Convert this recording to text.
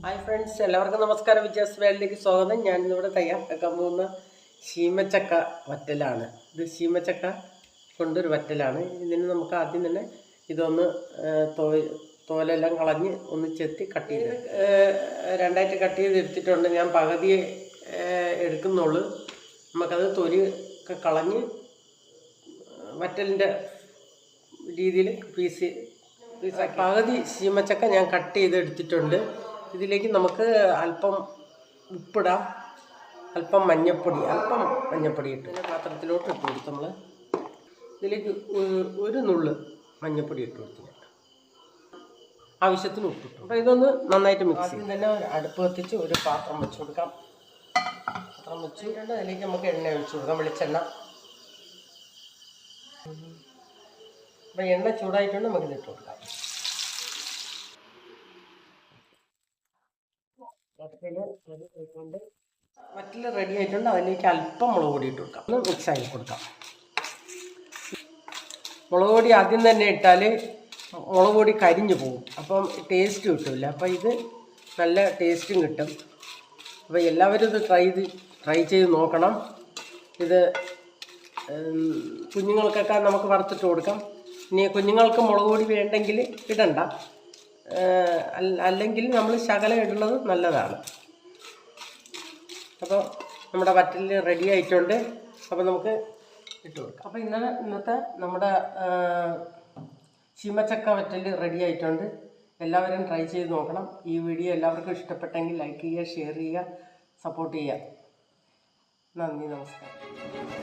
Hi friends, എല്ലാവർക്കും നമസ്കാരം. വിജയസ് വേൾഡിലേക്ക് സ്വാഗതം. ഞാനിന്നിവിടെ തയ്യാറാക്കാൻ പോകുന്ന ശീമച്ചക്ക വറ്റലാണ്. ഇത് ശീമച്ചക്ക കൊണ്ടൊരു വറ്റലാണ്. ഇതിന് നമുക്ക് ആദ്യം തന്നെ ഇതൊന്ന് തോലെല്ലാം കളഞ്ഞ് ഒന്ന് ചെത്തി കട്ട് ചെയ്ത് രണ്ടായിട്ട് കട്ട് ചെയ്ത് എടുത്തിട്ടുണ്ട്. ഞാൻ പകുതി എടുക്കുന്നുള്ളൂ. നമുക്കത് തൊലി ഒക്കെ കളഞ്ഞ് വറ്റലിൻ്റെ രീതിയിൽ പീസാക്കി പകുതി ശീമച്ചക്ക ഞാൻ കട്ട് ചെയ്ത് എടുത്തിട്ടുണ്ട്. ഇതിലേക്ക് നമുക്ക് അല്പം ഉപ്പിടാം, അല്പം മഞ്ഞപ്പൊടി ഇട്ട് പാത്രത്തിലോട്ട് ഇട്ട് കൊടുത്ത് നമ്മൾ ഇതിലേക്ക് ഒരു നുള്ള് മഞ്ഞപ്പൊടി ഇട്ട് കൊടുത്തു, ആവശ്യത്തിന് ഉപ്പിട്ടു. അപ്പോൾ ഇതൊന്ന് നന്നായിട്ട് മിക്സ് ചെയ്ത് തന്നെ അടുപ്പ് കത്തിച്ച് ഒരു പാത്രം വെച്ച് കൊടുക്കാം. പാത്രം വെച്ചിട്ടുണ്ട്, അതിലേക്ക് നമുക്ക് എണ്ണ ഒഴിച്ചു കൊടുക്കാം, വെളിച്ചെണ്ണ. അപ്പോൾ എണ്ണ ചൂടായിട്ടുണ്ട്, നമുക്ക് ഇതിട്ട് കൊടുക്കാം. വറ്റൽ റെഡി ആയിട്ടുണ്ട്. അതിലേക്ക് അല്പം മുളക് പൊടി ഇട്ട് കൊടുക്കാം, ഒന്ന് മിക്സ് ആക്കി കൊടുക്കാം. മുളക് പൊടി ആദ്യം തന്നെ ഇട്ടാൽ മുളക് പൊടി കരിഞ്ഞു പോകും, അപ്പം ടേസ്റ്റ് കിട്ടില്ല. അപ്പം ഇത് നല്ല ടേസ്റ്റും കിട്ടും. അപ്പോൾ എല്ലാവരും ഇത് ട്രൈ ചെയ്ത് നോക്കണം. ഇത് കുഞ്ഞുങ്ങൾക്കൊക്കെ നമുക്ക് വറുത്തിട്ട് കൊടുക്കാം. ഇനി കുഞ്ഞുങ്ങൾക്ക് മുളക് പൊടി വേണ്ടെങ്കിൽ ഇടണ്ട, അല്ലെങ്കിൽ നമ്മൾ ശകലം ഇടുന്നത് നല്ലതാണ്. അപ്പോൾ നമ്മുടെ വറ്റൽ റെഡി ആയിട്ടുണ്ട്. അപ്പോൾ നമുക്ക് ഇട്ട് കൊടുക്കാം. അപ്പോൾ ഇന്നത്തെ നമ്മുടെ ശീമച്ചക്ക വറ്റൽ റെഡി ആയിട്ടുണ്ട്. എല്ലാവരും ട്രൈ ചെയ്ത് നോക്കണം. ഈ വീഡിയോ എല്ലാവർക്കും ഇഷ്ടപ്പെട്ടെങ്കിൽ ലൈക്ക് ചെയ്യുക, ഷെയർ ചെയ്യുക, സപ്പോർട്ട് ചെയ്യുക. നന്ദി, നമസ്കാരം.